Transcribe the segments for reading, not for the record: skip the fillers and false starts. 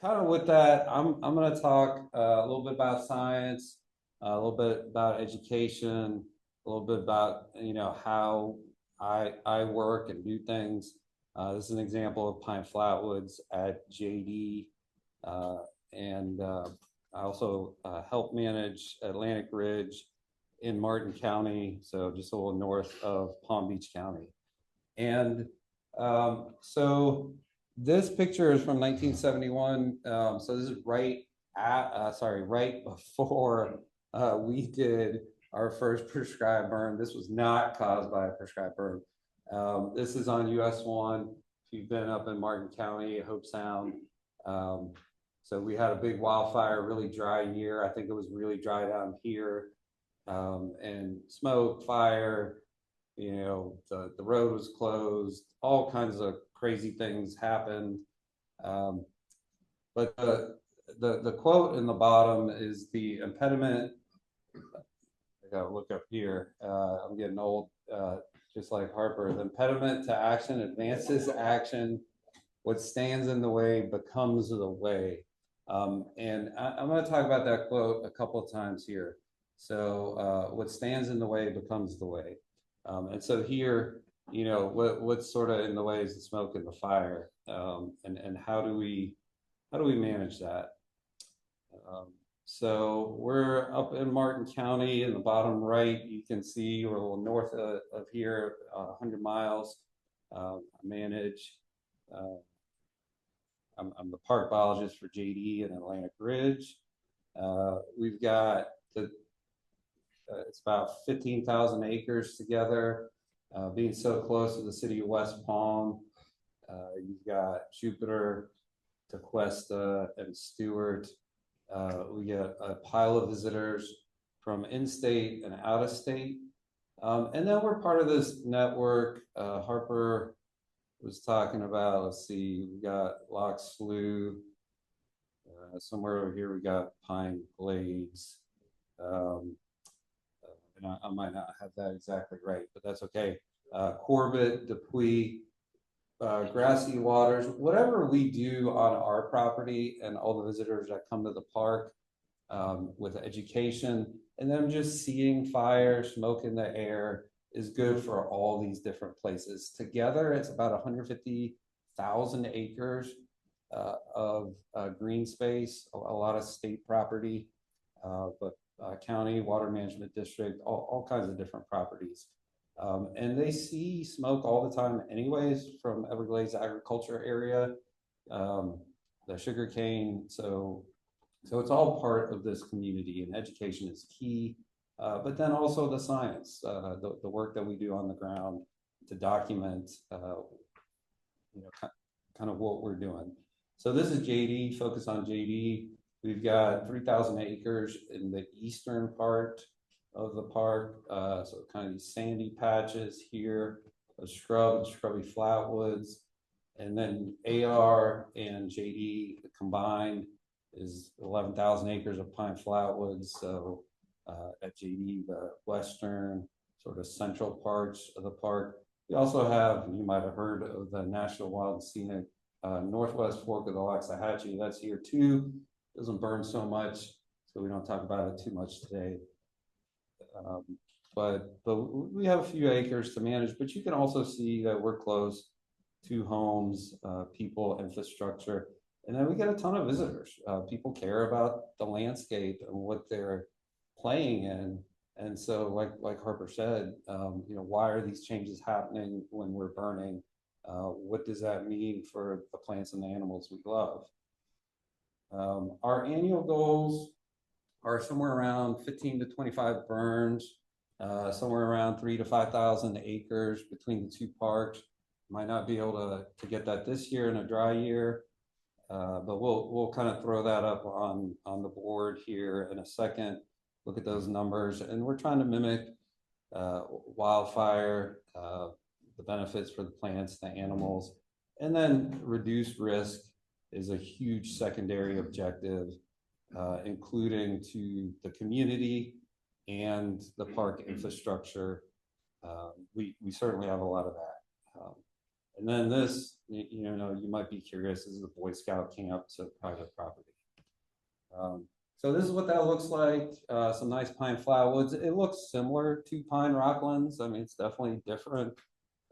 kind of with that, I'm going to talk a little bit about science, a little bit about education, a little bit about how I work and do things. This is an example of pine flatwoods at JD, and I also help manage Atlantic Ridge in Martin County, so just a little north of Palm Beach County. And so this picture is from 1971. So this is right before we did our first prescribed burn. This was not caused by a prescribed burn. This is on US 1. If you've been up in Martin County, Hope Sound. So we had a big wildfire, really dry year. I think it was really dry down here. And smoke, fire, the road was closed, all kinds of crazy things happened. But the quote in the bottom is the impediment. I gotta look up here. I'm getting old, just like Harper. The impediment to action advances action. What stands in the way becomes the way. And I'm going to talk about that quote a couple of times here. So what stands in the way becomes the way. And so here, what's sort of in the way is the smoke and the fire, and how do we manage that? So we're up in Martin County in the bottom right. You can see we're a little north of here, 100 miles. I manage. I'm the park biologist for JD and Atlantic Ridge. We've got it's about 15,000 acres together, being so close to the city of West Palm. You've got Jupiter, Tequesta, and Stewart. We get a pile of visitors from in-state and out-of-state. And then we're part of this network. Harper was talking about, let's see, we got Lock Slough. Somewhere over here we got Pine Glades. And I might not have that exactly right, but that's okay. Corbett, Dupuy, Grassy Waters, whatever we do on our property and all the visitors that come to the park with education and them just seeing fire, smoke in the air is good for all these different places. Together, it's about 150,000 acres of green space, a lot of state property, but county, water management district, all kinds of different properties. And they see smoke all the time anyways from Everglades agriculture area, the sugarcane. So it's all part of this community, and education is key. But then also the science, the work that we do on the ground to document, kind of what we're doing. So this is JD, focus on JD. We've got 3,000 acres in the eastern part of the park. So kind of these sandy patches here, a scrubby flatwoods. And then AR and JD combined is 11,000 acres of pine flatwoods. So at JD, the western sort of central parts of the park. We also have, you might have heard of the National Wild and Scenic Northwest Fork of the Waxahachie. That's here too. Doesn't burn so much, so we don't talk about it too much today. But we have a few acres to manage, but you can also see that we're close to homes, people, infrastructure, and then we get a ton of visitors. People care about the landscape and what they're playing in. And so like Harper said, why are these changes happening when we're burning? What does that mean for the plants and the animals we love? Our annual goals are somewhere around 15 to 25 burns, somewhere around 3,000 to 5,000 acres between the two parks. Might not be able to get that this year in a dry year, but we'll kind of throw that up on the board here in a second. Look at those numbers, and we're trying to mimic wildfire, the benefits for the plants, the animals, and then reduce risk is a huge secondary objective, including to the community and the park infrastructure. We certainly have a lot of that. And then this, you might be curious, this is a Boy Scout camp to private property. So this is what that looks like. Some nice pine flatwoods. It looks similar to pine rocklands. I mean, it's definitely different.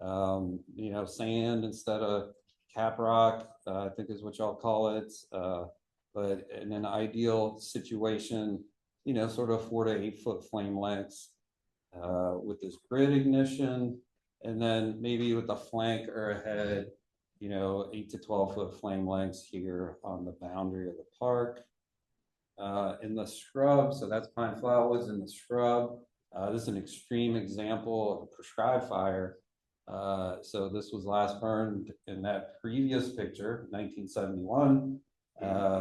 Sand instead of caprock, I think is what y'all call it. But in an ideal situation, sort of 4 to 8 foot flame lengths with this grid ignition, and then maybe with the flank or a head, 8 to 12 foot flame lengths here on the boundary of the park. In the scrub, so that's pine flatwoods in the scrub. This is an extreme example of a prescribed fire. So this was last burned in that previous picture, 1971.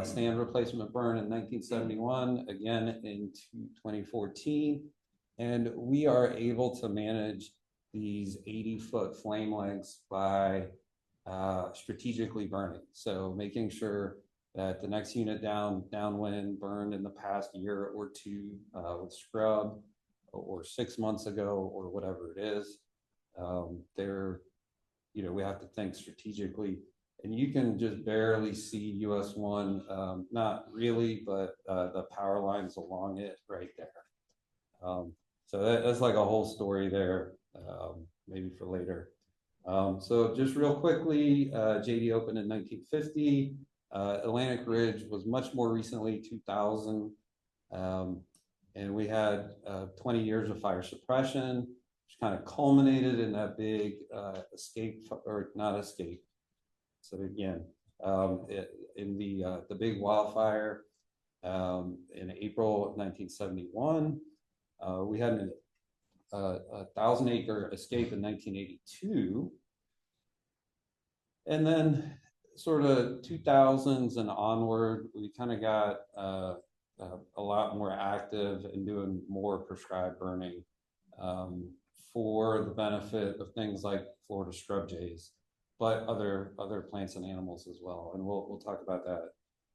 Stand replacement burn in 1971, again in 2014. And we are able to manage these 80-foot flame lengths by strategically burning. So making sure that the next unit downwind burned in the past year or two with scrub or 6 months ago or whatever it is. We have to think strategically, and you can just barely see US 1, not really, but the power lines along it right there. So that's like a whole story there, maybe for later. So just real quickly, JD opened in 1950. Atlantic Ridge was much more recently, 2000. And we had 20 years of fire suppression, which kind of culminated in that big escape, or not escape. So again, in the big wildfire in April of 1971. We had a 1,000-acre escape in 1982. And then sort of 2000s and onward, we kind of got a lot more active in doing more prescribed burning for the benefit of things like Florida scrub jays, but other plants and animals as well. And we'll talk about that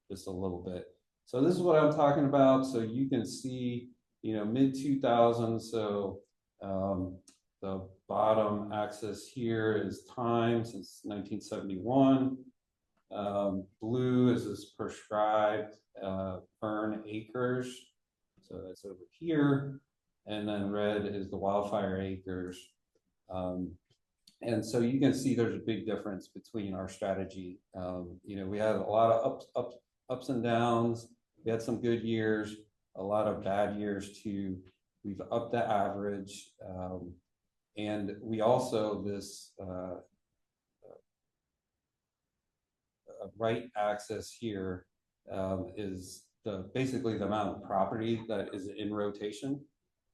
just a little bit. So this is what I'm talking about. So you can see, mid 2000s. So the bottom axis here is time since 1971. Blue is this prescribed burn acres. So that's over here. And then red is the wildfire acres. And so you can see there's a big difference between our strategy. We had a lot of ups and downs. We had some good years, a lot of bad years too. We've upped the average. And we also, this right axis here is basically the amount of property that is in rotation.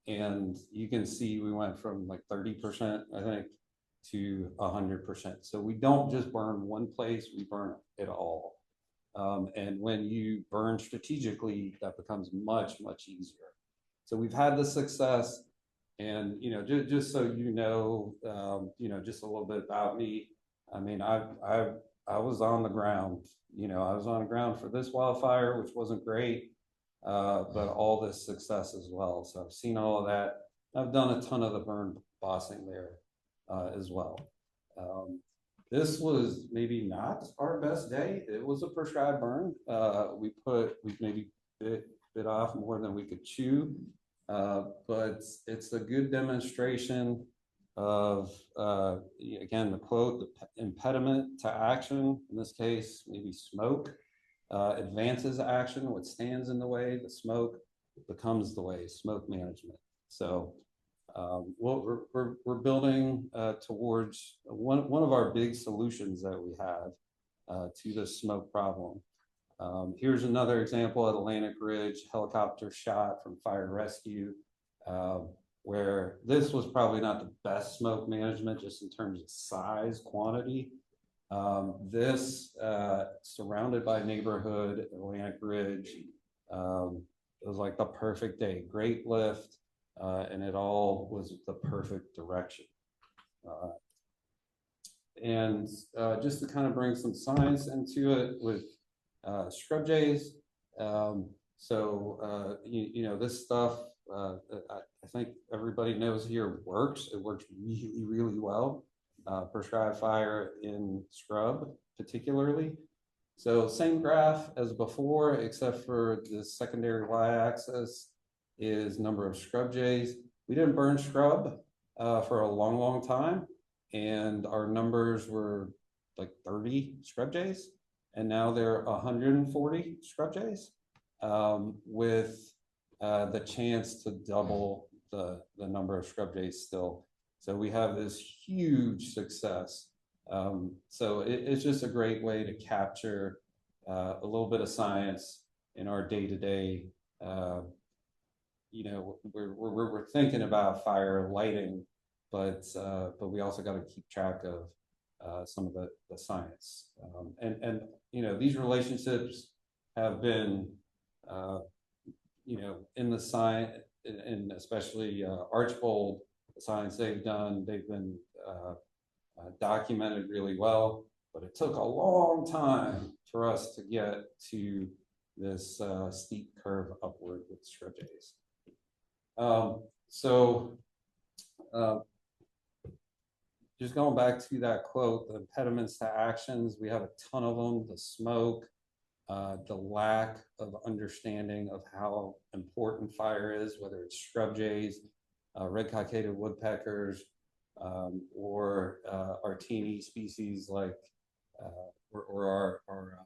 And you can see we went from like 30%, I think, to 100%. So we don't just burn one place, we burn it all. And when you burn strategically, that becomes much, much easier. So we've had the success, and just so just a little bit about me. I mean, I was on the ground. I was on the ground for this wildfire, which wasn't great, but all this success as well. So I've seen all of that. I've done a ton of the burn bossing there as well. This was maybe not our best day. It was a prescribed burn. We maybe bit off more than we could chew, but it's a good demonstration of, again, the quote, the impediment to action, in this case, maybe smoke, advances action. What stands in the way, the smoke, becomes the way, smoke management. So we're building towards one of our big solutions that we have to the smoke problem. Here's another example at Atlantic Ridge, helicopter shot from fire rescue, where this was probably not the best smoke management just in terms of size, quantity. This surrounded by neighborhood, Atlantic Ridge, it was like the perfect day, great lift, and it all was the perfect direction. And just to kind of bring some science into it with scrub jays. This stuff, I think everybody knows here works. It works really, really well. prescribed fire in scrub particularly. So same graph as before, except for the secondary y-axis is number of scrub jays. We didn't burn scrub for a long, long time, and our numbers were like 30 scrub jays, and now there are 140 scrub jays, with the chance to double the number of scrub jays still. So we have this huge success. So it's just a great way to capture a little bit of science in our day-to-day. You know, we're thinking about fire lighting, but we also got to keep track of some of the science. And you know, these relationships have been you know, in the science, and especially Archbold, the science they've done, they've been documented really well, but it took a long time for us to get to this steep curve upward with scrub jays. Just going back to that quote, the impediments to actions, we have a ton of them: the smoke, the lack of understanding of how important fire is, whether it's scrub jays, red-cockaded woodpeckers, or our teeny species like, or our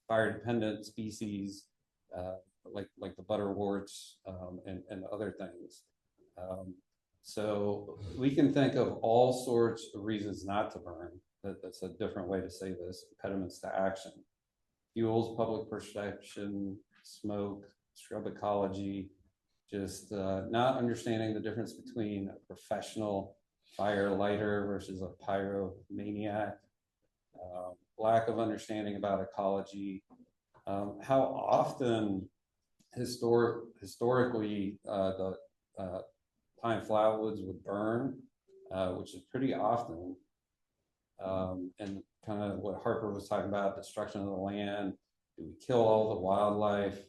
fire-dependent species like the butterworts, and other things. So we can think of all sorts of reasons not to burn. That's a different way to say this: impediments to action. Fuels, public perception, smoke, scrub ecology, just not understanding the difference between a professional fire lighter versus a pyromaniac, lack of understanding about ecology, how often historically the pine flatwoods would burn, which is pretty often, and kind of what Harper was talking about, destruction of the land. Do we kill all the wildlife?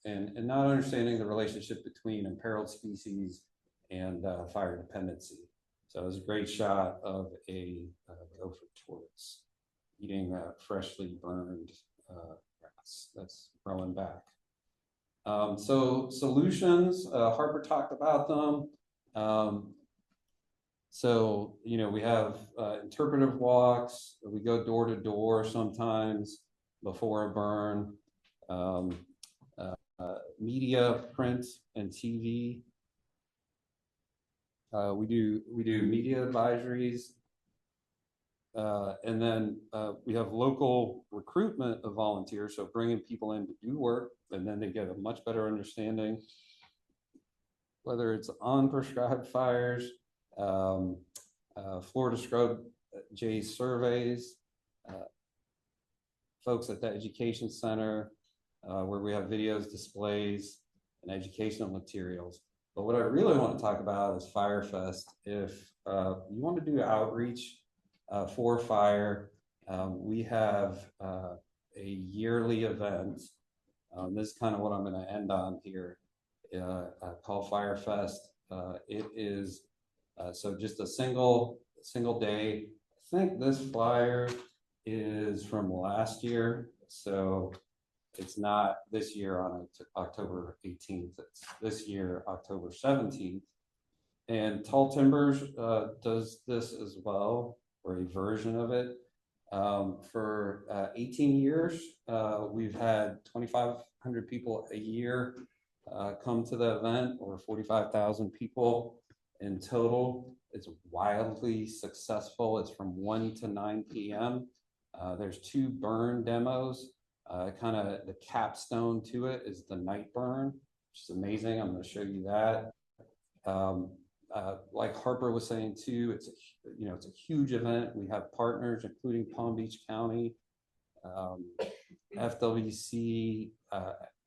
And not understanding the relationship between imperiled species and fire dependency. So it was a great shot of a gopher tortoise eating freshly burned grass that's growing back. So solutions, Harper talked about them. So, you know, we have interpretive walks. We go door to door sometimes before a burn. Media, print, and TV. We do media advisories, and then we have local recruitment of volunteers. So bringing people in to do work, and then they get a much better understanding, whether it's on prescribed fires, Florida Scrub Jay surveys, folks at the Education Center, where we have videos, displays, and educational materials. But what I really want to talk about is FireFest. If you want to do outreach for fire, we have a yearly event. This is kind of what I'm going to end on here, called FireFest. It is so just a single day. I think this flyer is from last year, so it's not this year on October 18th. It's this year, October 17th. And Tall Timbers does this as well, or a version of it. For 18 years, we've had 2,500 people a year come to the event, or 45,000 people in total. It's wildly successful. It's from 1 to 9 p.m. There's 2 burn demos. Kind of the capstone to it is the night burn, which is amazing. I'm going to show you that. Like Harper was saying too, it's a huge event. We have partners, including Palm Beach County, FWC,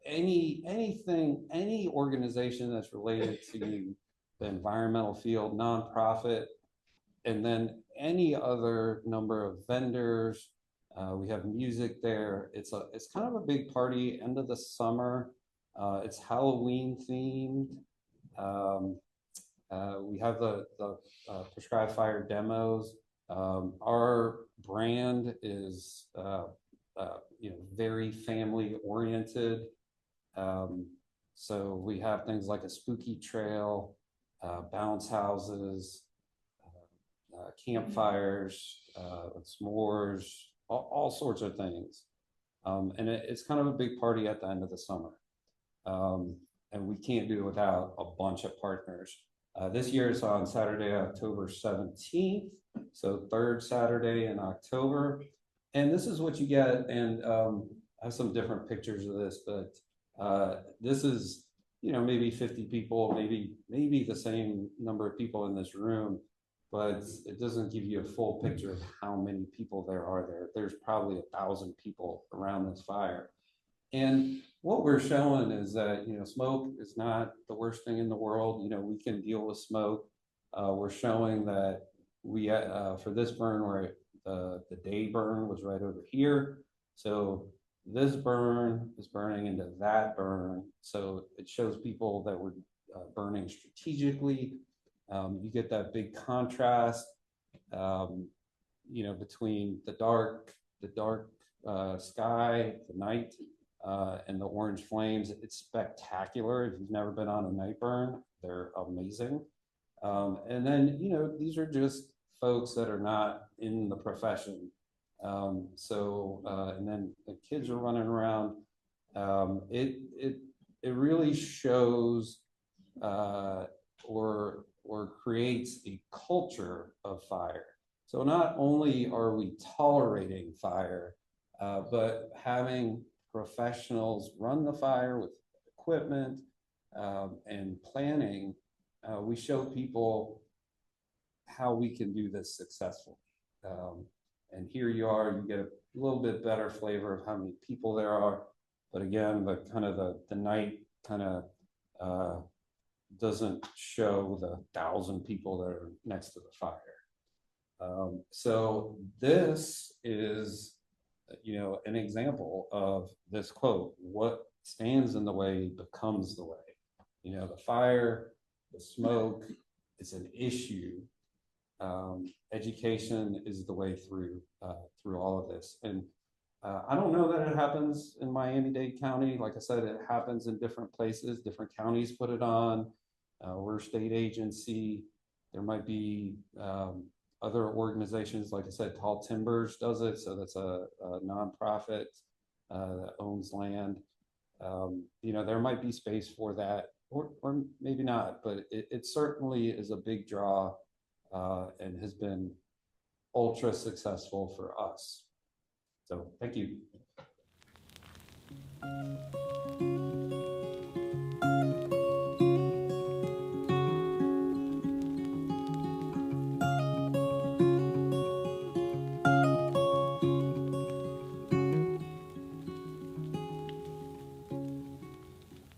any organization that's related to the environmental field, nonprofit, and then any other number of vendors. We have music there. It's kind of a big party, end of the summer. It's Halloween themed. We have the prescribed fire demos. Our brand is very family oriented. So we have things like a spooky trail, bounce houses, campfires, s'mores, all sorts of things. And it's kind of a big party at the end of the summer. And we can't do it without a bunch of partners. This year it's on Saturday, October 17th, so third Saturday in October. And this is what you get, and I have some different pictures of this, but this is, maybe 50 people, maybe the same number of people in this room, but it doesn't give you a full picture of how many people there are there. There's probably 1,000 people around this fire. And what we're showing is that, smoke is not the worst thing in the world. We can deal with smoke. We're showing that we, for this burn, where the Dade burn was right over here. So this burn is burning into that burn. So it shows people that we're burning strategically. You get that big contrast, between the dark sky, the night, and the orange flames. It's spectacular. If you've never been on a night burn, they're amazing. And then, these are just folks that are not in the profession. And then the kids are running around. It really shows or creates a culture of fire. So not only are we tolerating fire, but having professionals run the fire with equipment and planning, we show people how we can do this successfully. And here you are, you get a little bit better flavor of how many people there are. But again, the night kind of doesn't show the 1,000 people that are next to the fire. So this is, an example of this quote: what stands in the way becomes the way. The fire, the smoke, it's an issue. Education is the way through all of this. And I don't know that it happens in Miami-Dade County. Like I said, it happens in different places. Different counties put it on. We're a state agency. There might be other organizations. Like I said, Tall Timbers does it. So that's a nonprofit that owns land. There might be space for that, or maybe not, but it certainly is a big draw and has been ultra successful for us. So thank you.